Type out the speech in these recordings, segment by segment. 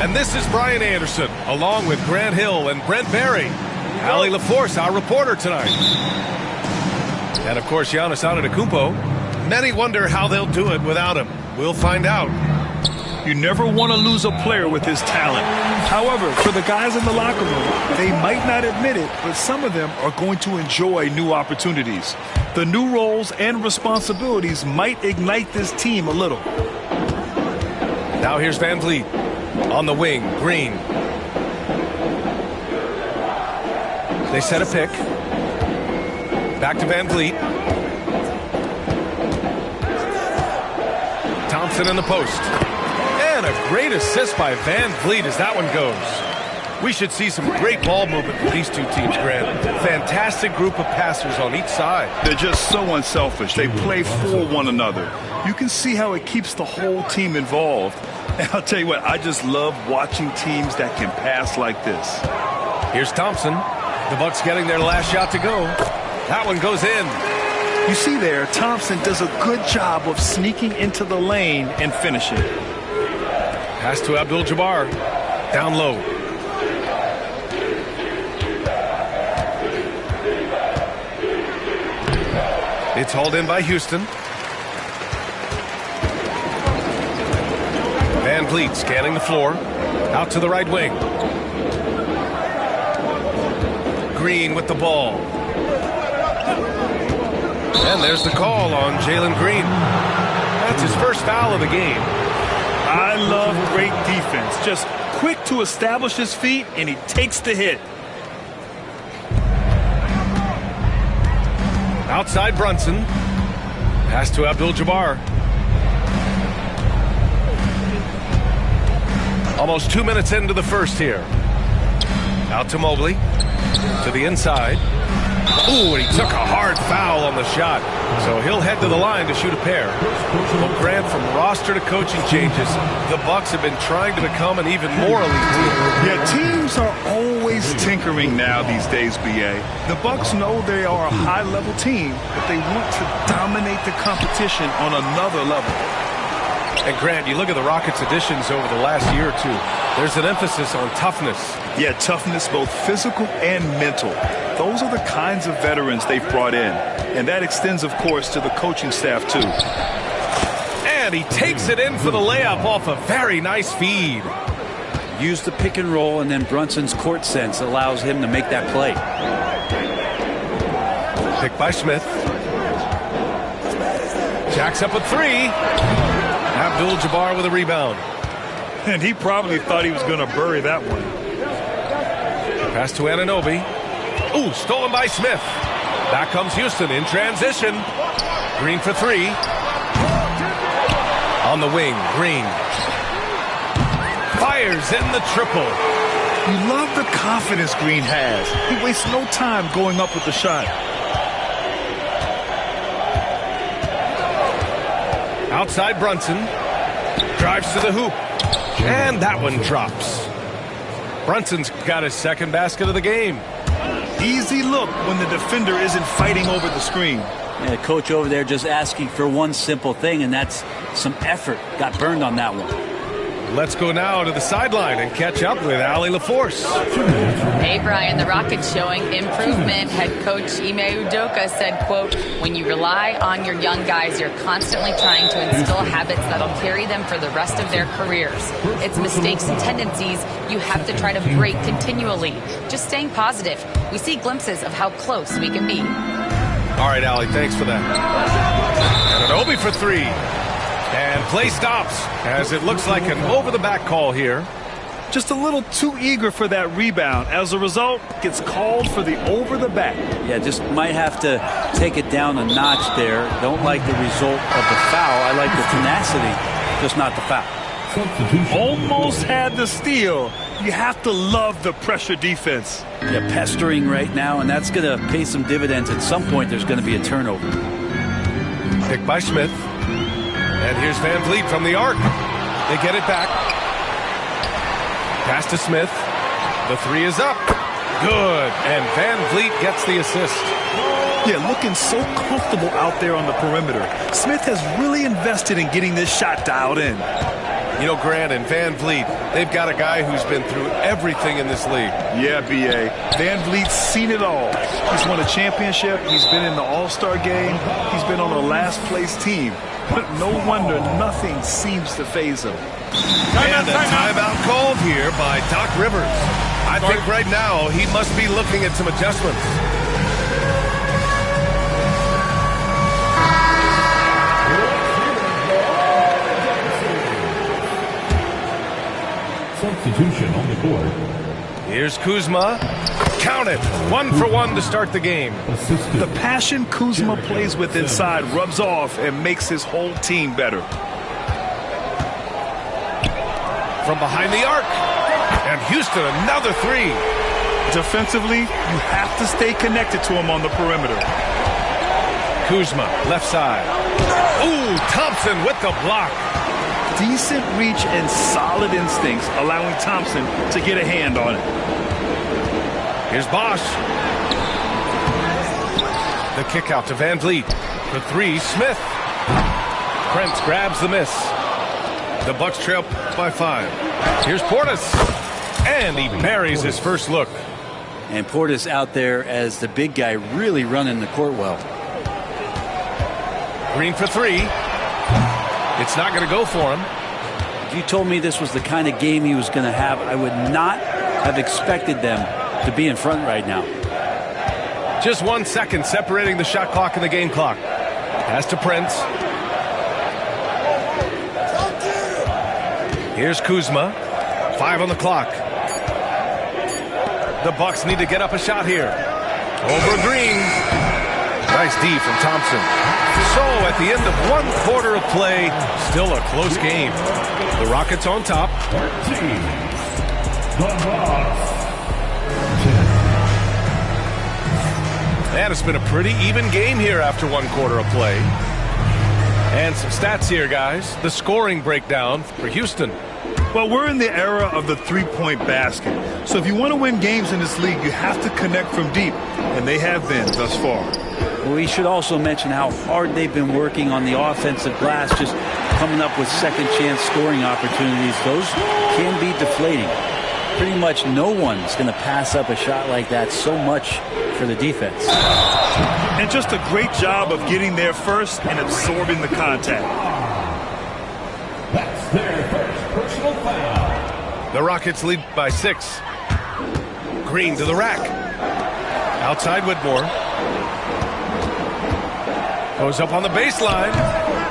And this is Brian Anderson, along with Grant Hill and Brent Barry. Allie LaForce, our reporter tonight. And, of course, Giannis Antetokounmpo. Many wonder how they'll do it without him. We'll find out. You never want to lose a player with his talent. However, for the guys in the locker room, they might not admit it, but some of them are going to enjoy new opportunities. The new roles and responsibilities might ignite this team a little. Now here's Van Vliet on the wing. Green. They set a pick. Back to Van Vliet. Thompson in the post. And a great assist by Van Vliet as that one goes. We should see some great ball movement with these two teams, Grant. Fantastic group of passers on each side. They're just so unselfish. They play for one another. You can see how it keeps the whole team involved. And I'll tell you what, I just love watching teams that can pass like this. Here's Thompson. The Bucks getting their last shot to go. That one goes in. You see there, Thompson does a good job of sneaking into the lane and finishing. Pass to Abdul-Jabbar. Down low. It's hauled in by Houston. Van Vliet scanning the floor. Out to the right wing. Green with the ball. And there's the call on Jalen Green. That's his first foul of the game. I love great defense. Just quick to establish his feet, and he takes the hit. Outside Brunson. Pass to Abdul-Jabbar. Almost 2 minutes into the first here. Out to Mobley. To the inside. Ooh, and he took a hard foul on the shot. So he'll head to the line to shoot a pair. Well, Grant, from roster to coaching changes, the Bucks have been trying to become an even more elite team. Yeah, teams are always tinkering now these days, B.A. The Bucks know they are a high-level team, but they want to dominate the competition on another level. And Grant, you look at the Rockets' additions over the last year or two. There's an emphasis on toughness. Yeah, toughness, both physical and mental. Those are the kinds of veterans they've brought in. And that extends, of course, to the coaching staff, too. And he takes it in for the layup off a very nice feed. Use the pick and roll, and then Brunson's court sense allows him to make that play. Pick by Smith. Jacks up a three. Abdul-Jabbar with a rebound. And he probably thought he was going to bury that one. Pass to Anunoby. Ooh, stolen by Smith. Back comes Houston in transition. Green for three. On the wing, Green. Fires in the triple. You love the confidence Green has. He wastes no time going up with the shot. Outside Brunson. Drives to the hoop. And that one drops. Brunson's got his second basket of the game. Easy look when the defender isn't fighting over the screen. Yeah, coach over there just asking for one simple thing, and that's some effort. Got burned on that one. Let's go now to the sideline and catch up with Allie LaForce. Hey, Brian, the Rockets showing improvement. Head coach Ime Udoka said, quote, when you rely on your young guys, you're constantly trying to instill habits that'll carry them for the rest of their careers. It's mistakes and tendencies you have to try to break continually. Just staying positive. We see glimpses of how close we can be. All right, Allie, thanks for that. Anunoby for three. And play stops as it looks like an over-the-back call here. Just a little too eager for that rebound. As a result, gets called for the over-the-back. Yeah, just might have to take it down a notch there. Don't like the result of the foul. I like the tenacity, just not the foul. Almost had the steal. You have to love the pressure defense. Yeah, pestering right now, and that's going to pay some dividends. At some point, there's going to be a turnover. Pick by Smith. And here's Van Vliet from the arc. They get it back. Pass to Smith. The three is up. Good. And Van Vliet gets the assist. Yeah, looking so comfortable out there on the perimeter. Smith has really invested in getting this shot dialed in. You know, Grant and Van Vliet, they've got a guy who's been through everything in this league. Yeah, B.A. Van Vliet's seen it all. He's won a championship. He's been in the All-Star game. He's been on a last-place team. But no wonder nothing seems to faze him. And a timeout called here by Doc Rivers. I think right now he must be looking at some adjustments. Substitution on the court. Here's Kuzma. Count it. 1 for 1 to start the game. The passion Kuzma plays with inside rubs off and makes his whole team better. From behind the arc. And Houston, another 3. Defensively, you have to stay connected to him on the perimeter. Kuzma, left side. Ooh, Thompson with the block. Decent reach and solid instincts, allowing Thompson to get a hand on it. Here's Bosch. The kick out to Van Vliet. For 3, Smith. Krentz grabs the miss. The Bucks trail by 5. Here's Portis. And he buries his first look. And Portis out there as the big guy, really running the court well. Green for 3. It's not going to go for him. If you told me this was the kind of game he was going to have, I would not have expected them to be in front right now. Just 1 second separating the shot clock and the game clock. Pass to Prince. Here's Kuzma. 5 on the clock. The Bucks need to get up a shot here. Over Green. Nice D from Thompson. So at the end of 1 quarter of play, still a close game. The Rockets on top. And it's been a pretty even game here after 1 quarter of play. And some stats here, guys. The scoring breakdown for Houston. Well, we're in the era of the three-point basket. So if you want to win games in this league, you have to connect from deep. And they have been thus far. We should also mention how hard they've been working on the offensive glass, just coming up with second chance scoring opportunities. Those can be deflating. Pretty much no one's going to pass up a shot like that so much for the defense. And just a great job of getting there first and absorbing the contact. That's their first personal foul. The Rockets lead by 6. Green to the rack. Outside Whitmore. Goes up on the baseline.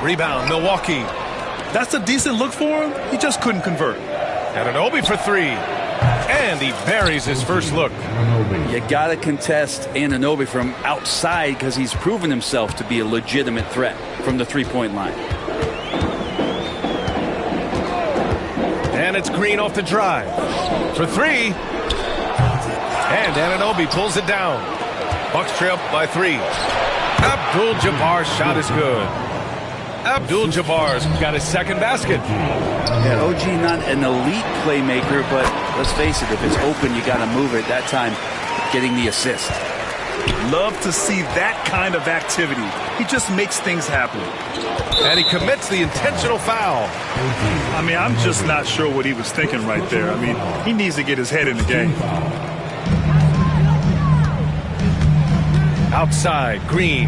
Rebound, Milwaukee. That's a decent look for him. He just couldn't convert. Anunoby for 3. And he buries his first look. You got to contest Anunoby from outside because he's proven himself to be a legitimate threat from the three-point line. And it's Green off the drive. For 3. And Anunoby pulls it down. Bucks trail by 3. Abdul-Jabbar's shot is good. Abdul-Jabbar's got his second basket. Yeah, OG not an elite playmaker, but let's face it, if it's open, you got to move it. That time, getting the assist. Love to see that kind of activity. He just makes things happen. And he commits the intentional foul. I mean, I'm just not sure what he was thinking right there. I mean, he needs to get his head in the game. Outside, Green.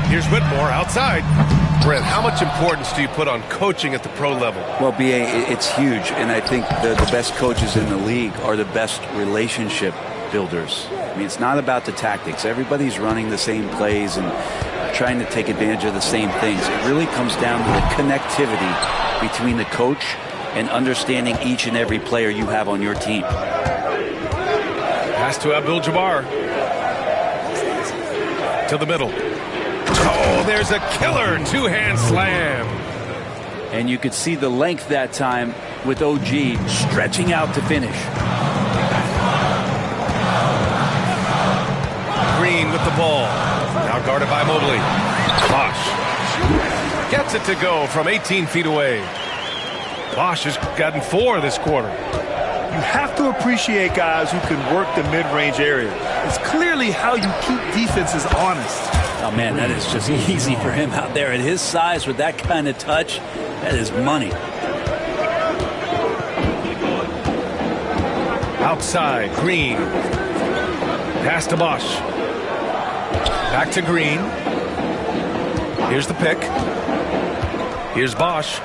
Here's Whitmore outside. Brent, how much importance do you put on coaching at the pro level? Well, B.A., it's huge, and I think the best coaches in the league are the best relationship builders. I mean, it's not about the tactics. Everybody's running the same plays and trying to take advantage of the same things. It really comes down to the connectivity between the coach and understanding each and every player you have on your team. Pass to Abdul-Jabbar. To the middle. Oh, there's a killer two-hand slam. And you could see the length that time with OG stretching out to finish. Green with the ball. Now guarded by Mobley. Bosch gets it to go from 18 feet away. Bosch has gotten 4 this quarter. You have to appreciate guys who can work the mid-range area. It's clearly how you keep defenses honest. Oh, man, that is just easy for him out there at his size with that kind of touch. That is money. Outside, Green. Pass to Bosch. Back to Green. Here's the pick. Here's Bosch.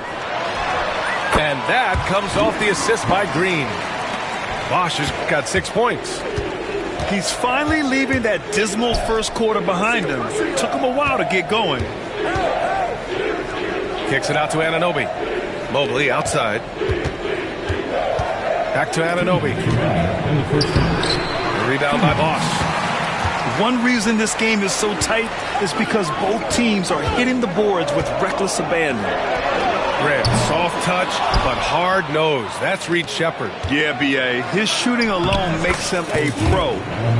And that comes off the assist by Green. Bosch has got 6 points. He's finally leaving that dismal first quarter behind him. Took him a while to get going. Kicks it out to Anunoby. Mobley outside. Back to Anunoby. Rebound by Bosch. One reason this game is so tight is because both teams are hitting the boards with reckless abandon. Graham, soft touch, but hard nose. That's Reed Shepherd. Yeah, B.A. His shooting alone makes him a pro.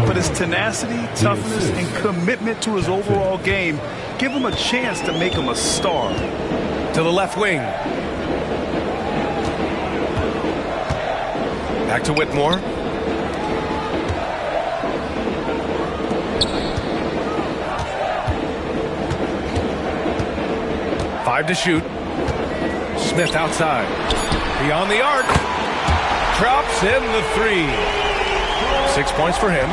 But his tenacity, toughness, and commitment to his overall game give him a chance to make him a star. To the left wing. Back to Whitmore. Five to shoot. Smith outside. Beyond the arc. Drops in the three. 6 points for him.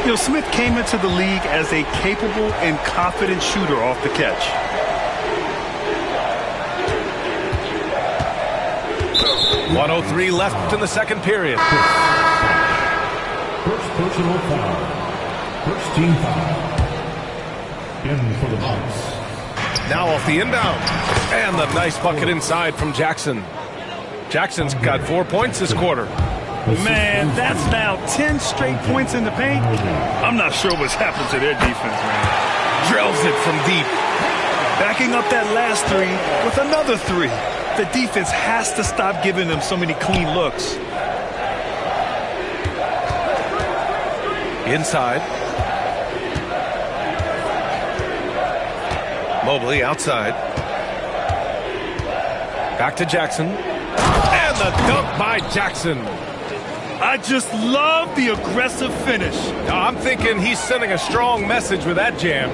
You know, Smith came into the league as a capable and confident shooter off the catch. .103 left in the second period. First personal foul. First team foul. In for the Bucks. Now off the inbound. And the nice bucket inside from Jackson. Jackson's got 4 points this quarter. Man, that's now 10 straight points in the paint. I'm not sure what's happened to their defense, man. Drills it from deep. Backing up that last three with another three. The defense has to stop giving them so many clean looks. Inside. Mobley outside. Back to Jackson. And the dunk by Jackson. I just love the aggressive finish. Now, I'm thinking he's sending a strong message with that jam.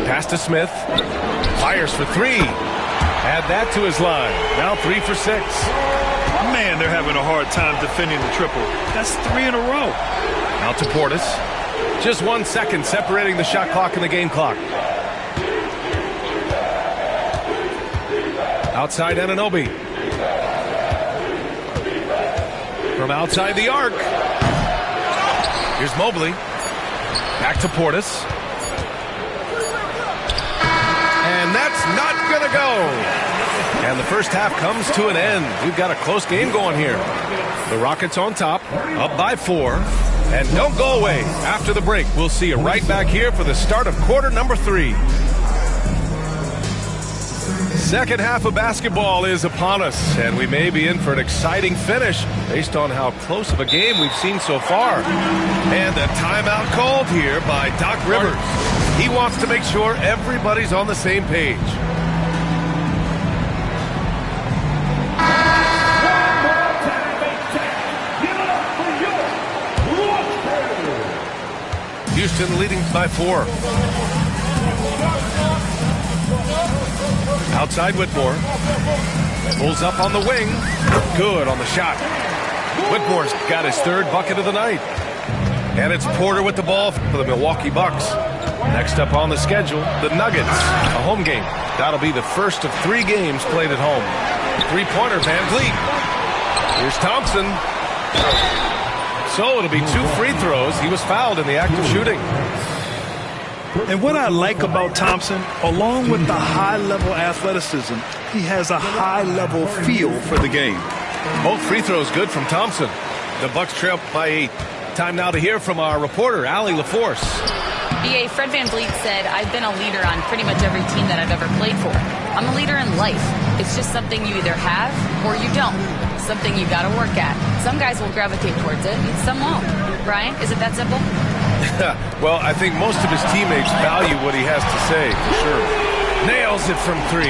Pass to Smith. Fires for three. Add that to his line. Now 3 for 6. Man, they're having a hard time defending the triple. That's 3 in a row. Out to Portis. Just 1 second separating the shot clock and the game clock. Outside Anunoby. From outside the arc. Here's Mobley. Back to Portis. And that's not going to go. And the first half comes to an end. We've got a close game going here. The Rockets on top, up by 4. And don't go away. After the break, we'll see you right back here for the start of quarter number 3. Second half of basketball is upon us, and we may be in for an exciting finish based on how close of a game we've seen so far. And a timeout called here by Doc Rivers. He wants to make sure everybody's on the same page. Houston leading by 4. Outside Whitmore. Pulls up on the wing. Good on the shot. Whitmore's got his 3rd bucket of the night. And it's Porter with the ball for the Milwaukee Bucks. Next up on the schedule, the Nuggets. A home game. That'll be the first of 3 games played at home. 3-pointer, Van Vliet. Here's Thompson. So it'll be 2 free throws. He was fouled in the act of shooting. And what I like about Thompson, along with the high-level athleticism, he has a high-level feel for the game. Both free throws good from Thompson. The Bucks trail by 8. Time now to hear from our reporter, Allie LaForce. B.A. Fred Van Vliet said, I've been a leader on pretty much every team that I've ever played for. I'm a leader in life. It's just something you either have or you don't. Something you got to work at. Some guys will gravitate towards it, and some won't. Brian, is it that simple? Well, I think most of his teammates value what he has to say, for sure. Nails it from 3.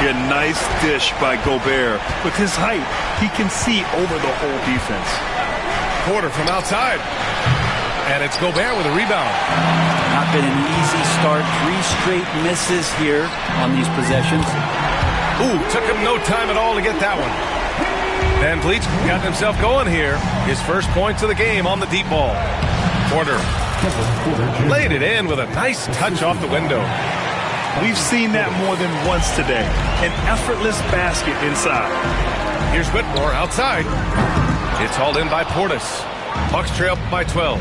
A nice dish by Gobert. With his height, he can see over the whole defense. Porter from outside. And it's Gobert with a rebound. Not been an easy start. 3 straight misses here on these possessions. Ooh, took him no time at all to get that one. Van Vliet's got himself going here. His first points of the game on the deep ball. Porter laid it in with a nice touch off the window. We've seen that more than once today. An effortless basket inside. Here's Whitmore outside. It's hauled in by Portis. Bucks trail by 12.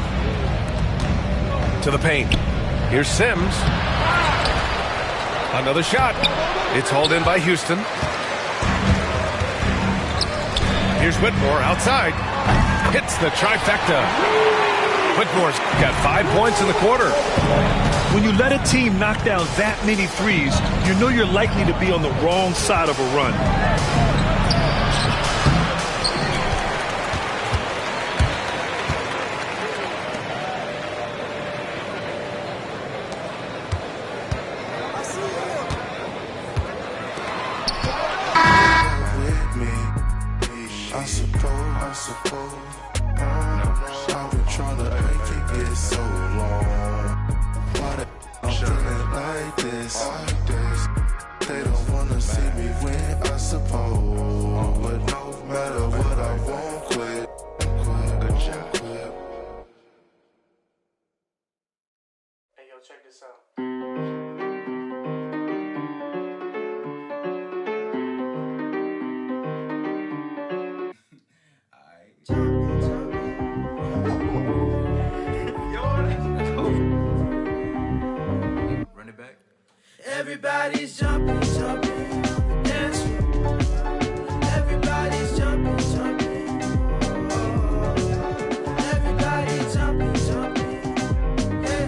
To the paint. Here's Sims. Another shot. It's hauled in by Houston. Here's Whitmore outside. Hits the trifecta. Whitmore's got 5 points in the quarter. When you let a team knock down that many threes, you know you're likely to be on the wrong side of a run. I've been trying to make it get so long. Why I'm feeling like this? They don't wanna see me win, I suppose. But no matter what, I won't quit. Hey, yo, check this out. Run it back. Everybody's jumping, jumping, dance. Everybody's jumping, jumping. Everybody's jumping, jumping, yeah.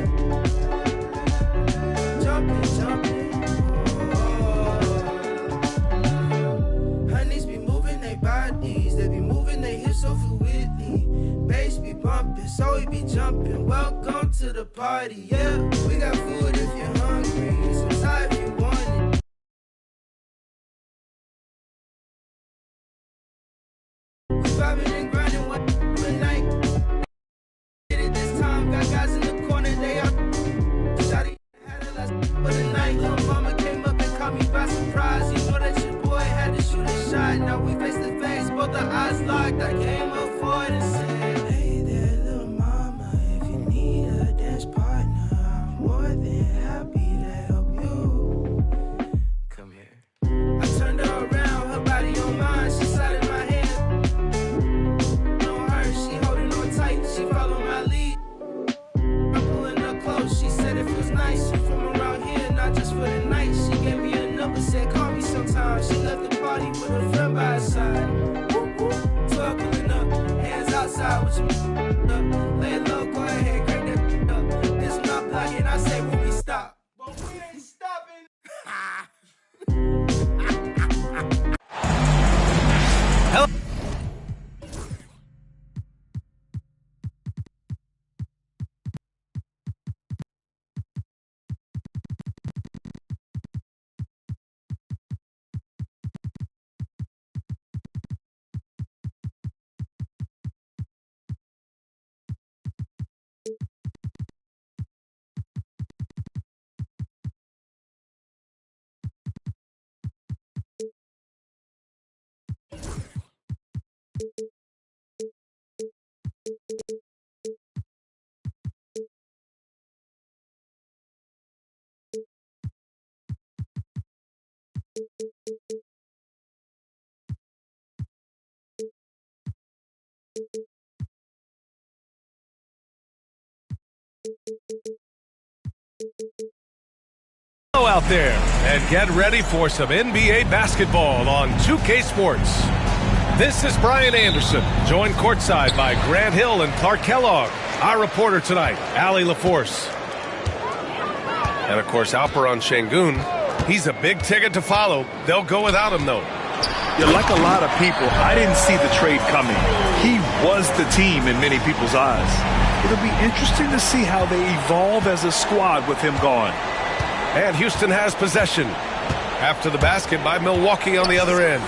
Jumping, jumping. Honeys be moving their bodies, they be moving their hips so fluidly. Bass be bumping, so we be jumping. Welcome to the party, yeah. We got food if you're hungry, some time if you want it. We vibing and grinding one night. Did it this time, got guys in the corner, they out. Shawty had a last for the night. Little mama came up and caught me by surprise. You know that your boy had to shoot a shot. Now we face to face, both our eyes locked. I came up forward and said, hey there, little mama, if you need a dance partner, I'm more than happy to help you. Come here. I turned her around, her body on mine, she slid in my hand. On her, she holding on tight, she followed my lead. I'm pulling her close, she said it feels nice. She from around here, not just for the night. She gave me a number, said call me sometime. She left the party with her friend by her side. 12 pulling up, hands outside with your up. Lay it low, go ahead, crank that up. This not blocking, I say when we stop. But we ain't stopping. Go out there and get ready for some NBA basketball on 2K Sports. This is Brian Anderson, joined courtside by Grant Hill and Clark Kellogg. Our reporter tonight, Allie LaForce. And of course, Alperon Şengün. He's a big ticket to follow. They'll go without him, though. Yeah, like a lot of people, I didn't see the trade coming. He was the team in many people's eyes. It'll be interesting to see how they evolve as a squad with him gone. And Houston has possession after the basket by Milwaukee on the other end.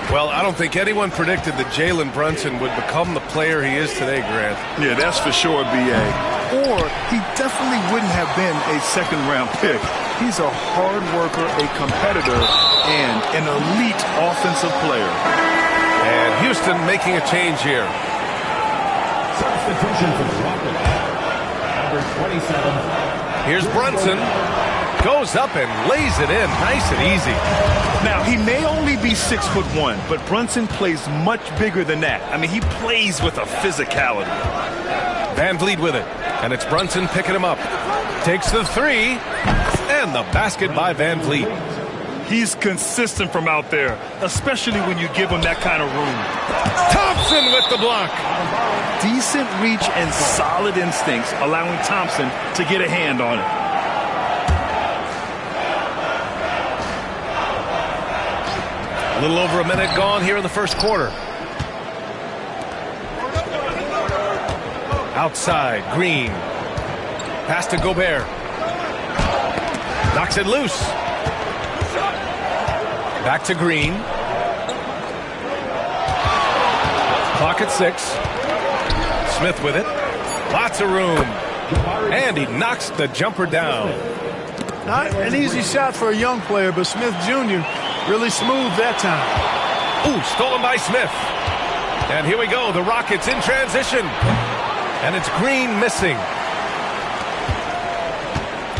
Well, I don't think anyone predicted that Jalen Brunson would become the player he is today, Grant. Yeah, that's for sure, B.A. Or he definitely wouldn't have been a second-round pick. He's a hard worker, a competitor, and an elite offensive player. And Houston making a change here. Substitution for the Rockets. Number 27. Here's Brunson. Goes up and lays it in. Nice and easy. Now, he may only be 6'1", but Brunson plays much bigger than that. I mean, he plays with a physicality. Van Vliet with it. And it's Brunson picking him up. Takes the three. And the basket by Van Vliet. He's consistent from out there, especially when you give him that kind of room. Thompson with the block. Decent reach and solid instincts, allowing Thompson to get a hand on it. A little over a minute gone here in the first quarter. Outside, Green. Pass to Gobert. Knocks it loose. Back to Green. Clock at 6. Smith with it. Lots of room. And he knocks the jumper down. Not an easy shot for a young player, but Smith Jr. really smooth that time. Ooh, stolen by Smith. And here we go. The Rockets in transition. And it's Green missing.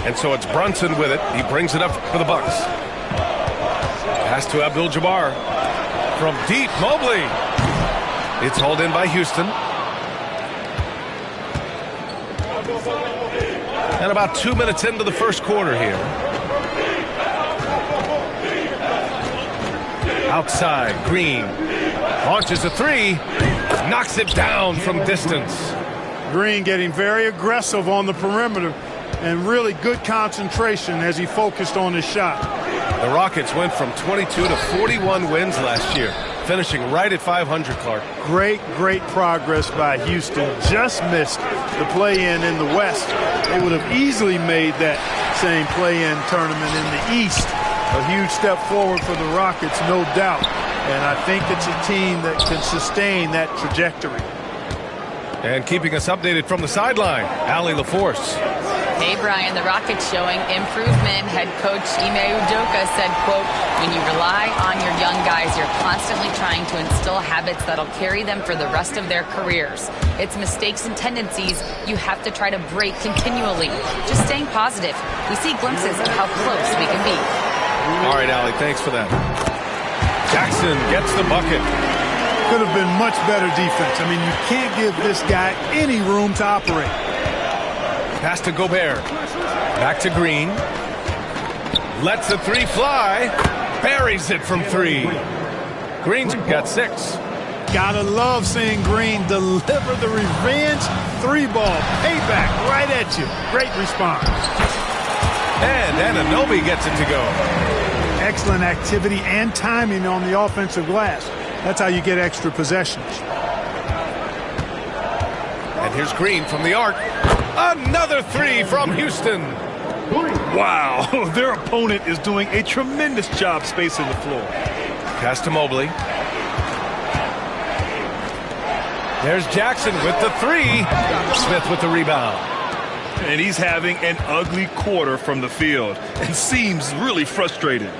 And so it's Brunson with it. He brings it up for the Bucks. Pass to Abdul-Jabbar. From deep, Mobley. It's hauled in by Houston. And about 2 minutes into the first quarter here. Outside, Green. Launches a three. Knocks it down from distance. Green getting very aggressive on the perimeter and really good concentration as he focused on his shot. The Rockets went from 22 to 41 wins last year, finishing right at 500, Clark. Great progress by Houston. Just missed the play-in in the West. They would have easily made that same play-in tournament in the East. A huge step forward for the Rockets, no doubt. And I think it's a team that can sustain that trajectory. And keeping us updated from the sideline, Allie LaForce. Hey, Brian, the Rockets showing improvement. Head coach Ime Udoka said, quote, when you rely on your young guys, you're constantly trying to instill habits that'll carry them for the rest of their careers. It's mistakes and tendencies you have to try to break continually. Just staying positive. We see glimpses of how close we can be. All right, Allie, thanks for that. Jackson gets the bucket. Could have been much better defense. I mean, you can't give this guy any room to operate. Pass to Gobert. Back to Green. Lets the three fly. Buries it from three. Green's got 6. Gotta love seeing Green deliver the revenge three ball. Payback right at you. Great response. And Anunoby gets it to go. Excellent activity and timing on the offensive glass. That's how you get extra possessions. And here's Green from the arc. Another three from Houston. Wow, their opponent is doing a tremendous job spacing the floor. Pass to Mobley. There's Jackson with the three. Smith with the rebound. And he's having an ugly quarter from the field and seems really frustrated.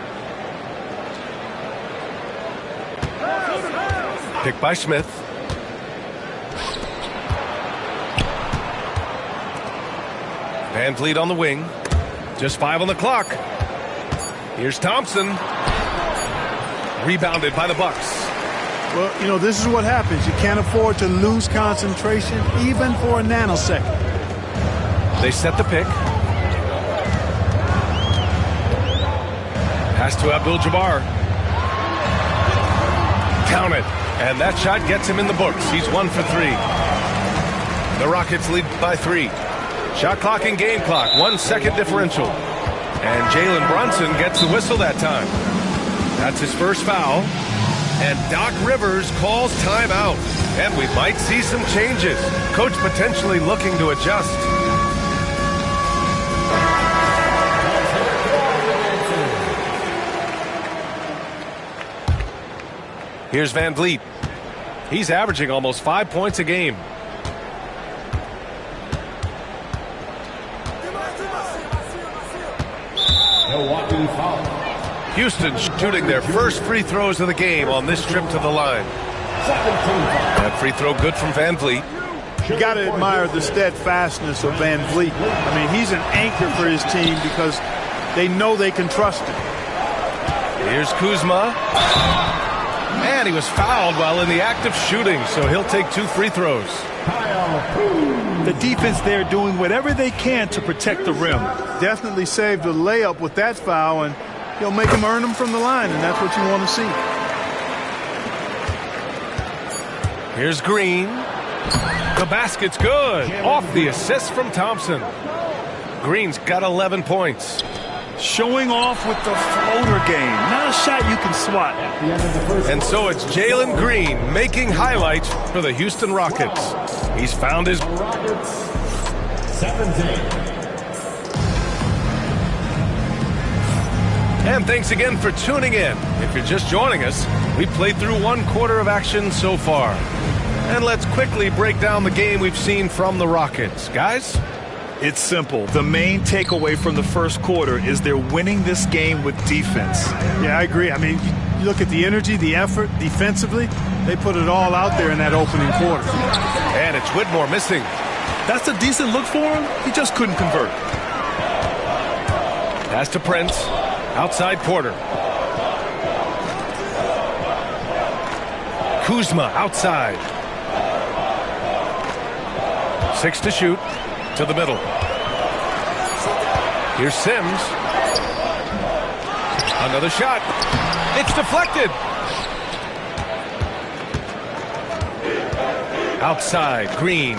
Picked by Smith. Van Vliet on the wing. Just 5 on the clock. Here's Thompson. Rebounded by the Bucks. Well, you know, this is what happens. You can't afford to lose concentration even for a nanosecond. They set the pick. Pass to Abdul-Jabbar. Count it. And that shot gets him in the books. He's 1 for 3. The Rockets lead by 3. Shot clock and game clock. 1 second differential. And Jalen Brunson gets the whistle that time. That's his first foul. And Doc Rivers calls timeout. And we might see some changes. Coach potentially looking to adjust. Here's Van Vliet. He's averaging almost 5 points a game. Houston shooting their first free throws of the game on this trip to the line. That free throw good from Van Vliet. You got to admire the steadfastness of Van Vliet. I mean, he's an anchor for his team because they know they can trust him. Here's Kuzma. And he was fouled while in the act of shooting, so he'll take 2 free throws. The defense there doing whatever they can to protect the rim. Definitely saved a layup with that foul, and he'll make him earn them from the line, and that's what you want to see. Here's Green. The basket's good. Off the assist from Thompson. Green's got 11 points. Showing off with the floater game. Not a shot you can swat. And so it's Jalen Green making highlights for the Houston Rockets. He's found his... 17. And thanks again for tuning in. If you're just joining us, we played through 1 quarter of action so far. And let's quickly break down the game we've seen from the Rockets. Guys? It's simple. The main takeaway from the first quarter is they're winning this game with defense. Yeah, I agree. I mean, you look at the energy, the effort, defensively, they put it all out there in that opening quarter. And it's Whitmore missing. That's a decent look for him. He just couldn't convert. Pass to Prince. Outside Porter. Kuzma outside. 6 to shoot. To the middle. Here's Sims. Another shot. It's deflected. Outside, Green.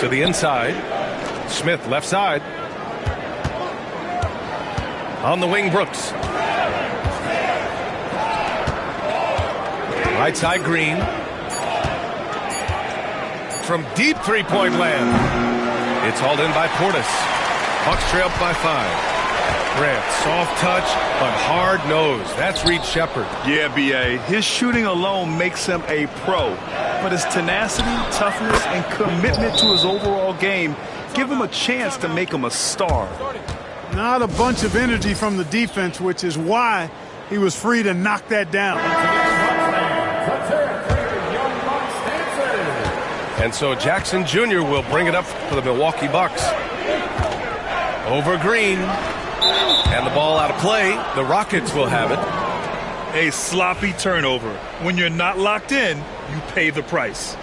To the inside. Smith, left side. On the wing, Brooks. Right side, Green. From deep three-point land. It's hauled in by Portis. Hawks trail by 5. Grant, soft touch, but hard nose. That's Reed Shepherd. Yeah, B.A. His shooting alone makes him a pro. But his tenacity, toughness, and commitment to his overall game give him a chance to make him a star. Not a bunch of energy from the defense, which is why he was free to knock that down. And so Jackson Jr. will bring it up for the Milwaukee Bucks. Over Green. And the ball out of play. The Rockets will have it. A sloppy turnover. When you're not locked in, you pay the price.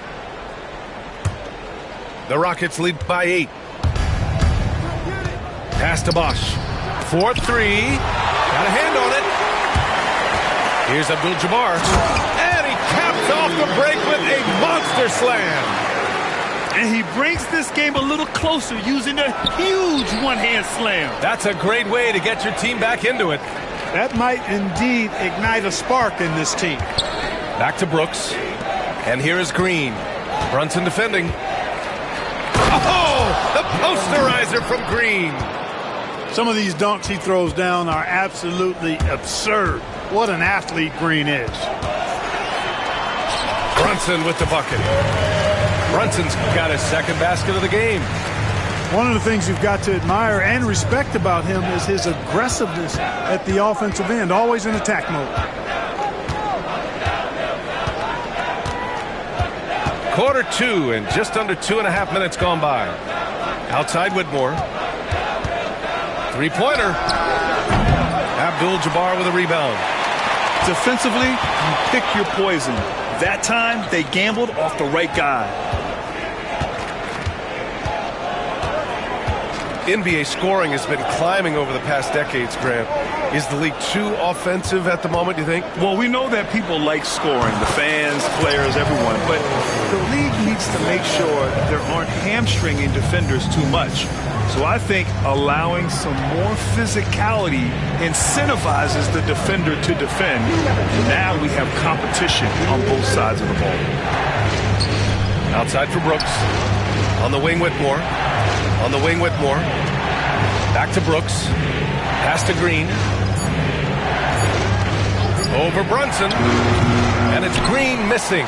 The Rockets lead by 8. Pass to Bosch. 4-3. Got a hand on it. Here's Abdul-Jabbar. And he caps off the break with a monster slam. And he brings this game a little closer using a huge one-hand slam. That's a great way to get your team back into it. That might indeed ignite a spark in this team. Back to Brooks. And here is Green. Brunson defending. Oh, the posterizer from Green. Some of these dunks he throws down are absolutely absurd. What an athlete Green is. Brunson with the bucket. Brunson's got his second basket of the game. One of the things you've got to admire and respect about him is his aggressiveness at the offensive end, always in attack mode. Quarter 2 and just under 2.5 minutes gone by. Outside Whitmore. Three-pointer. Abdul-Jabbar with a rebound. Defensively, you pick your poison. That time, they gambled off the right guy. NBA scoring has been climbing over the past decades, Grant. Is the league too offensive at the moment, you think? Well, we know that people like scoring, the fans, players, everyone, but the league needs to make sure there aren't hamstringing defenders too much. So I think allowing some more physicality incentivizes the defender to defend. Now we have competition on both sides of the ball. Outside for Brooks. On the wing, Whitmore. On the wing, Whitmore. Back to Brooks. Pass to Green. Over Brunson. And it's Green missing.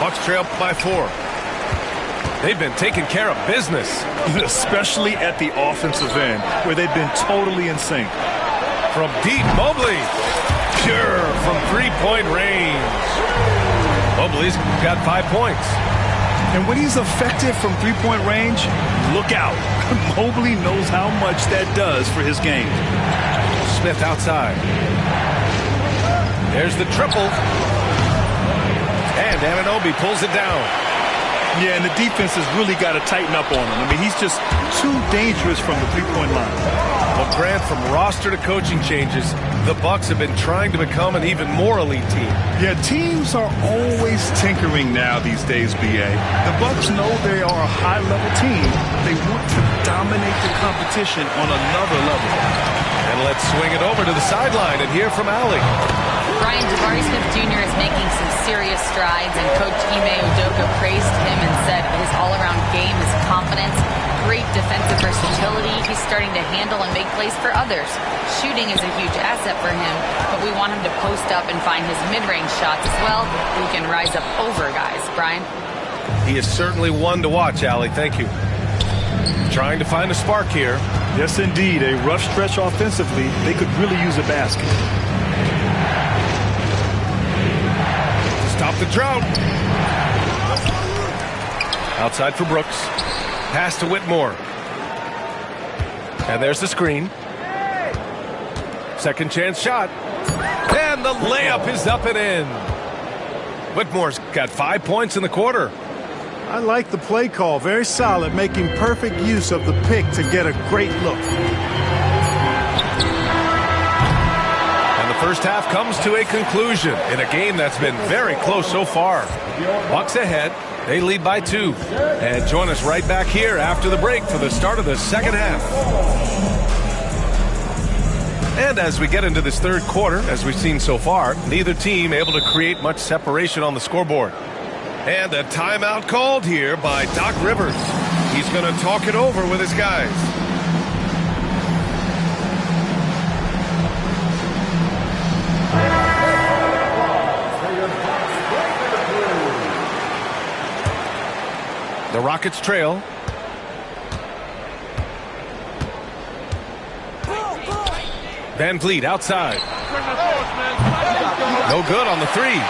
Bucks trail by 4. They've been taking care of business. Especially at the offensive end, where they've been totally in sync. From deep, Mobley. Pure from three-point range. Mobley's got 5 points. And when he's effective from three-point range, look out. Mobley knows how much that does for his game. Smith outside. There's the triple. And Anunoby pulls it down. Yeah, and the defense has really got to tighten up on him. I mean, he's just too dangerous from the three-point line. Well, Grant, from roster to coaching changes, the Bucks have been trying to become an even more elite team. Yeah, teams are always tinkering now these days, B.A. The Bucks know they are a high-level team. They want to dominate the competition on another level. And let's swing it over to the sideline and hear from Allie. Brian, Jabari Smith Jr. is making some serious strides, and Coach Ime Udoka praised him and said his all-around game, his confidence, great defensive versatility. He's starting to handle and make plays for others. Shooting is a huge asset for him, but we want him to post up and find his mid-range shots as well. He can rise up over guys. Brian? He is certainly one to watch, Allie. Thank you. Trying to find a spark here. Yes, indeed. A rough stretch offensively. They could really use a basket. Stop the drought. Outside for Brooks. Pass to Whitmore. And there's the screen. Second chance shot. And the layup is up and in. Whitmore's got 5 points in the quarter. I like the play call. Very solid, making perfect use of the pick to get a great look. And the first half comes to a conclusion in a game that's been very close so far. Bucks ahead. They lead by 2. And join us right back here after the break for the start of the second half. And as we get into this third quarter, as we've seen so far, neither team able to create much separation on the scoreboard. And a timeout called here by Doc Rivers. He's going to talk it over with his guys. The Rockets trail. Van Vliet outside. No good on the three.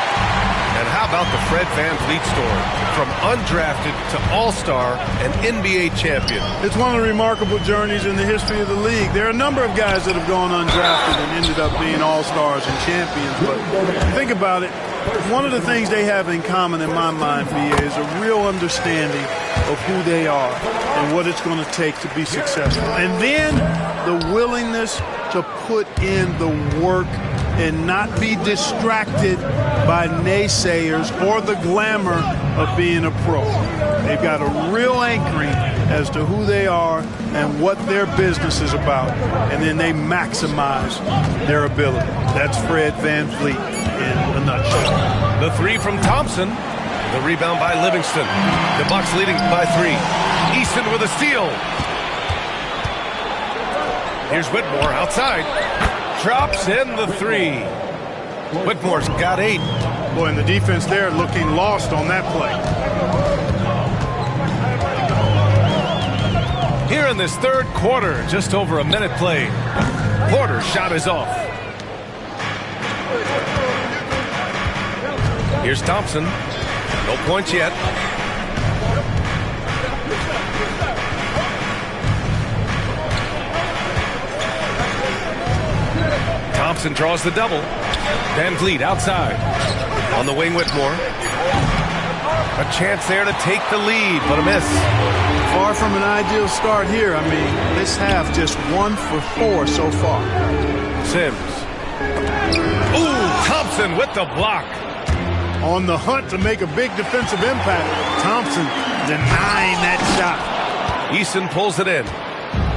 And how about the Fred Van Vliet story? From undrafted to all-star and NBA champion. It's one of the remarkable journeys in the history of the league. There are a number of guys that have gone undrafted and ended up being all-stars and champions. But think about it. One of the things they have in common in my mind, B.A., is a real understanding of who they are and what it's going to take to be successful. And then the willingness to put in the work and not be distracted by naysayers or the glamour of being a pro. They've got a real anchoring as to who they are and what their business is about, and then they maximize their ability. That's Fred Van Vliet in a nutshell. The three from Thompson. The rebound by Livingston. The Bucks leading by 3. Easton with a steal. Here's Whitmore outside. Drops in the 3. Whitmore's got 8. Boy, and the defense there looking lost on that play. Here in this third quarter, just over a minute played. Porter's shot is off. Here's Thompson. No points yet. Thompson draws the double. Van Vliet outside. On the wing, Whitmore. A chance there to take the lead, but a miss. Far from an ideal start here. I mean, this half just 1 for 4 so far. Sims. Ooh, Thompson with the block. On the hunt to make a big defensive impact. Thompson denying that shot. Easton pulls it in.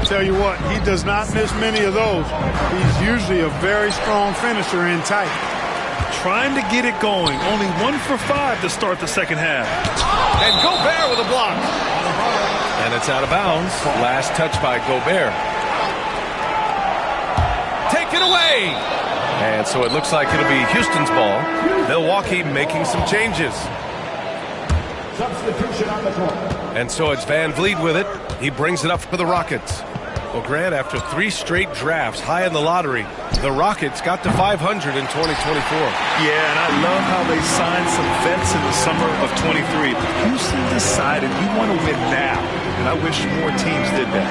Tell you what, he does not miss many of those. He's usually a very strong finisher in tight. Trying to get it going. Only 1 for 5 to start the second half. And Gobert with a block. And it's out of bounds. Last touch by Gobert. Take it away. And so it looks like it'll be Houston's ball. Milwaukee making some changes. And so it's Van Vliet with it. He brings it up for the Rockets. Well, Grant, after 3 straight drafts high in the lottery, the Rockets got to 500 in 2024. Yeah, and I love how they signed some vets in the summer of 23. Houston decided we want to win now, and I wish more teams did that.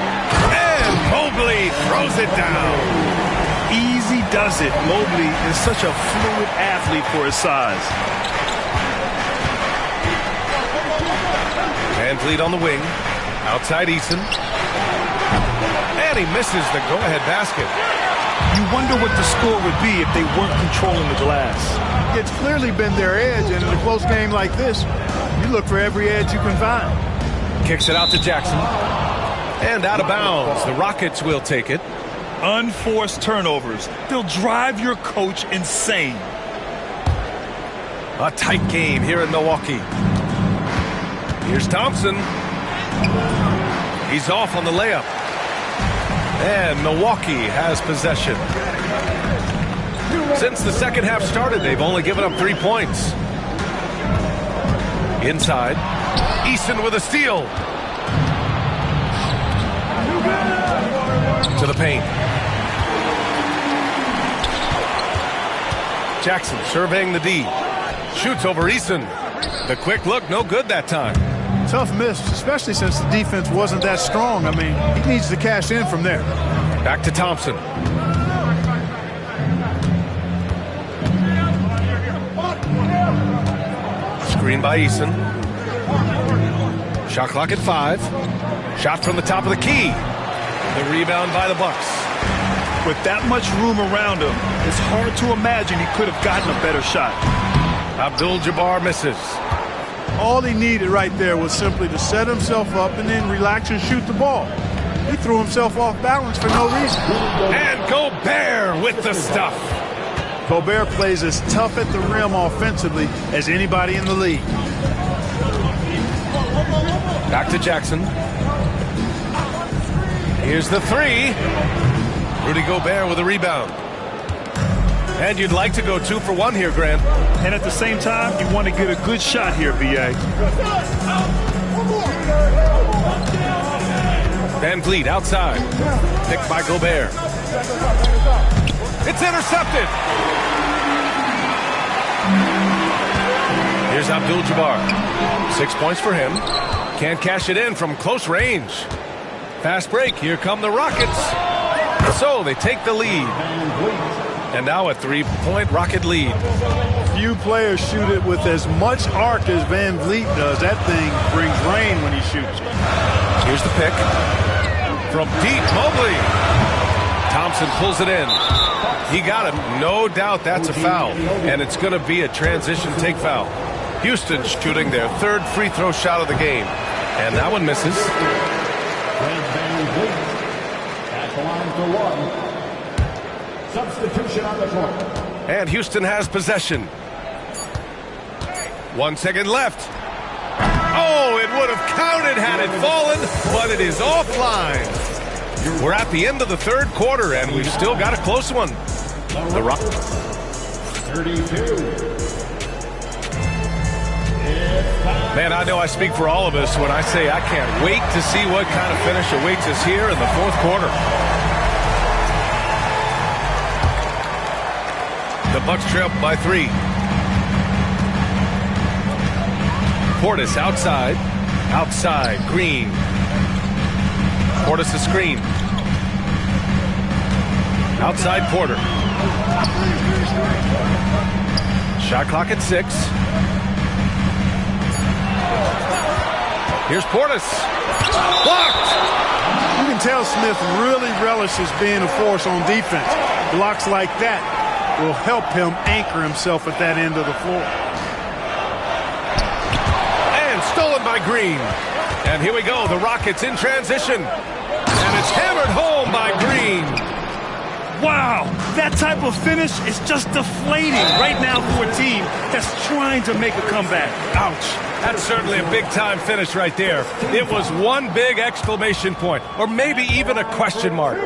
And Mobley throws it down. Easy does it. Mobley is such a fluid athlete for his size. Van Vliet on the wing. Outside Eason. And he misses the go-ahead basket. You wonder what the score would be if they weren't controlling the glass. It's clearly been their edge, and in a close game like this, you look for every edge you can find. Kicks it out to Jackson. And out of bounds. The Rockets will take it. Unforced turnovers. They'll drive your coach insane. A tight game here in Milwaukee. Here's Thompson. He's off on the layup. And Milwaukee has possession. Since the second half started, they've only given up 3 points. Inside. Eason with a steal. To the paint. Jackson surveying the D. Shoots over Eason. The quick look, no good that time. Tough miss, especially since the defense wasn't that strong. I mean, he needs to cash in from there. Back to Thompson. Screen by Eason. Shot clock at 5. Shot from the top of the key. The rebound by the Bucks. With that much room around him, it's hard to imagine he could have gotten a better shot. Abdul-Jabbar misses. All he needed right there was simply to set himself up and then relax and shoot the ball. He threw himself off balance for no reason. And Gobert with the stuff. Gobert plays as tough at the rim offensively as anybody in the league. Back to Jackson. Here's the 3. Rudy Gobert with a rebound. And you'd like to go 2 for 1 here, Grant. And at the same time, you want to get a good shot here, B.A. Van Vliet outside. Picked by Gobert. It's intercepted. Here's Abdul-Jabbar. 6 points for him. Can't cash it in from close range. Fast break. Here come the Rockets. So they take the lead. And now a 3-point Rocket lead. Few players shoot it with as much arc as Van Vliet does. That thing brings rain when he shoots. Here's the pick. From deep, Mobley. Thompson pulls it in. He got it. No doubt that's a foul. And it's going to be a transition take foul. Houston shooting their 3rd free throw shot of the game. And that one misses. Van Vliet at the line for 1. Substitution on the court. And Houston has possession. 1 second left. Oh, it would have counted had it fallen, but it is offline. We're at the end of the 3rd quarter, and we've still got a close one. The Rock. 32. Man, I know I speak for all of us when I say I can't wait to see what kind of finish awaits us here in the 4th quarter. The Bucks trail by 3. Portis outside. Outside. Green. Portis a screen. Outside Porter. Shot clock at 6. Here's Portis. Blocked! You can tell Smith really relishes being a force on defense. Blocks like that will help him anchor himself at that end of the floor. And stolen by Green. And here we go, the Rockets in transition. And it's hammered home by Green. Wow, that type of finish is just deflating right now for a team that's trying to make a comeback. Ouch. That's certainly a big-time finish right there. It was one big exclamation point, or maybe even a question mark.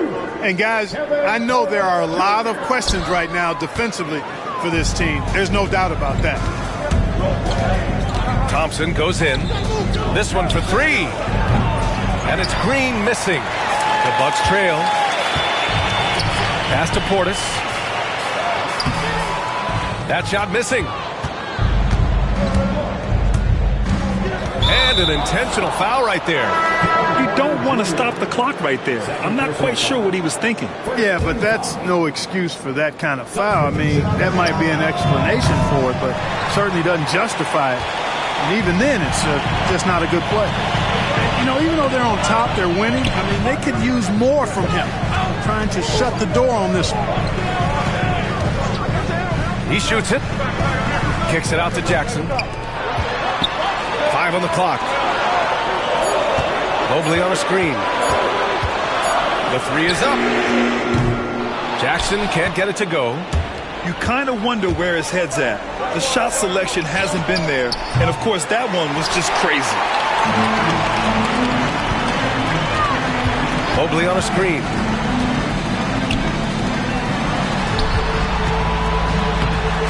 And guys, I know there are a lot of questions right now defensively for this team. There's no doubt about that. Thompson goes in. This one for 3. And it's Green missing. The Bucks trail. Pass to Portis. That shot missing. And an intentional foul right there. You don't want to stop the clock right there. I'm not quite sure what he was thinking. Yeah, but that's no excuse for that kind of foul. I mean, that might be an explanation for it, but certainly doesn't justify it. And even then, it's just not a good play. You know, even though they're on top, they're winning. I mean, they could use more from him. Trying to shut the door on this one. He shoots it. Kicks it out to Jackson. 5 on the clock. Mobley on a screen. The 3 is up. Jackson can't get it to go. You kind of wonder where his head's at. The shot selection hasn't been there. And, of course, that one was just crazy. Mobley on a screen.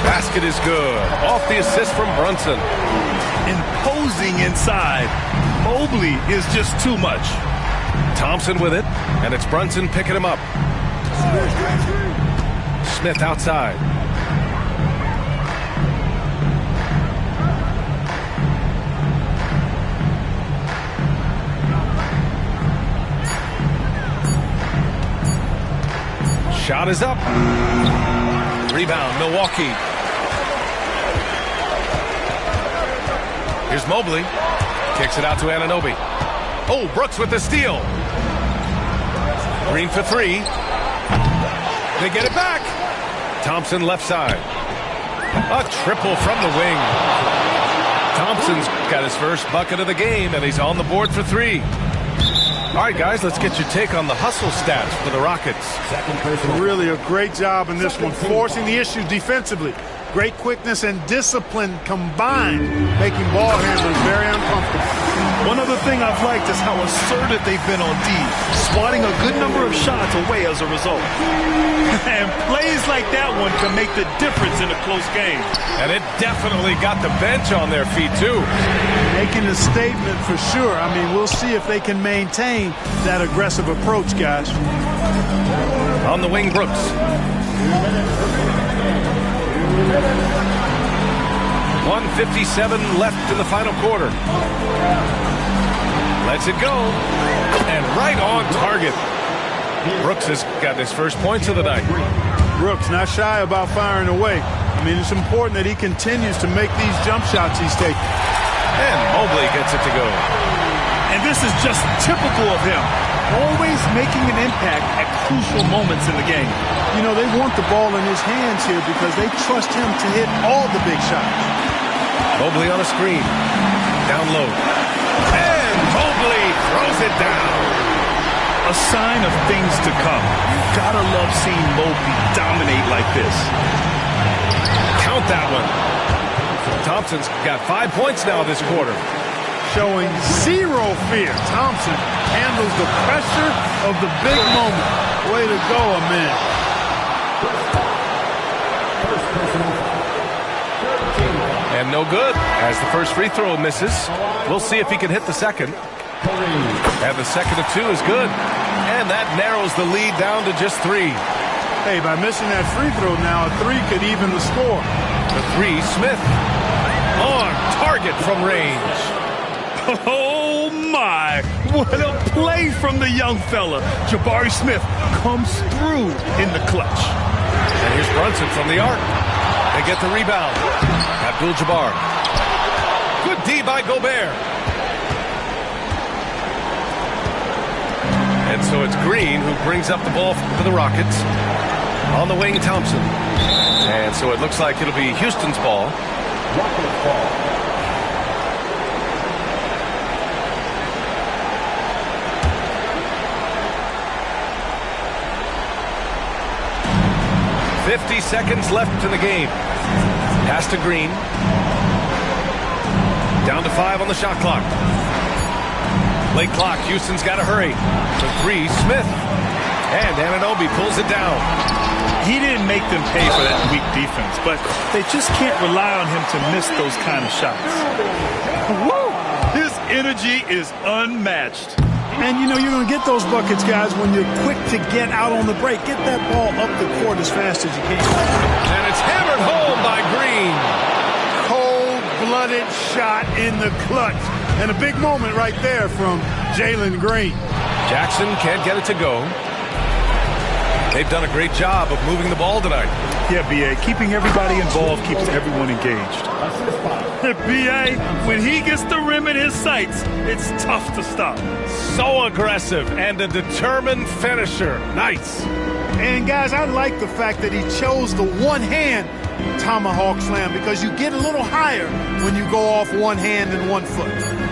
Basket is good. Off the assist from Brunson. Imposing inside. Mobley is just too much. Thompson with it, and it's Brunson picking him up. Smith outside. Shot is up. Rebound, Milwaukee. Here's Mobley. Kicks it out to Anunoby. Oh, Brooks with the steal. Green for 3. They get it back. Thompson left side. A triple from the wing. Thompson's got his first bucket of the game, and he's on the board for 3. All right, guys, let's get your take on the hustle stats for the Rockets. Really a great job in this one, forcing the issue defensively. Great quickness and discipline combined, making ball handlers very uncomfortable. One other thing I've liked is how assertive they've been on D, swatting a good number of shots away as a result. And plays like that one can make the difference in a close game. And it definitely got the bench on their feet, too. Making a statement for sure. I mean, we'll see if they can maintain that aggressive approach, guys. On the wing, Brooks. 1:57 left in the final quarter. Lets it go. And right on target. Brooks has got his first points of the night. Brooks not shy about firing away. I mean, it's important that he continues to make these jump shots he's taking. And Mobley gets it to go. And this is just typical of him. Always making an impact at crucial moments in the game. You know, they want the ball in his hands here because they trust him to hit all the big shots. Mobley on a screen. Down low. And Mobley throws it down. A sign of things to come. You've got to love seeing Mobley dominate like this. Count that one. Thompson's got 5 points now this quarter. Showing zero fear. Thompson handles the pressure of the big moment. Way to go, man. And no good as the first free throw misses. We'll see if he can hit the second. And the second of 2 is good. And that narrows the lead down to just 3. Hey, by missing that free throw now, a 3 could even the score. The 3, Smith. On target from range. Oh, my. What a play from the young fella. Jabari Smith comes through in the clutch. And here's Brunson from the arc. They get the rebound. Abdul-Jabbar. Good D by Gobert. And so it's Green who brings up the ball for the Rockets. On the wing, Thompson. And so it looks like it'll be Houston's ball. Rockets ball. .50 seconds left in the game. Pass to Green. Down to 5 on the shot clock. Late clock. Houston's got to hurry. The 3, Smith. And Anunoby pulls it down. He didn't make them pay for that weak defense, but they just can't rely on him to miss those kind of shots. Woo! His energy is unmatched. And, you know, you're going to get those buckets, guys, when you're quick to get out on the break. Get that ball up the court as fast as you can. And it's hammered home by Green. Cold-blooded shot in the clutch. And a big moment right there from Jalen Green. Jackson can't get it to go. They've done a great job of moving the ball tonight. Yeah, B.A., keeping everybody involved keeps everyone engaged. B.A., when he gets the rim in his sights, it's tough to stop. So aggressive and a determined finisher. Nice. And, guys, I like the fact that he chose the one-hand tomahawk slam because you get a little higher when you go off one hand and 1 foot.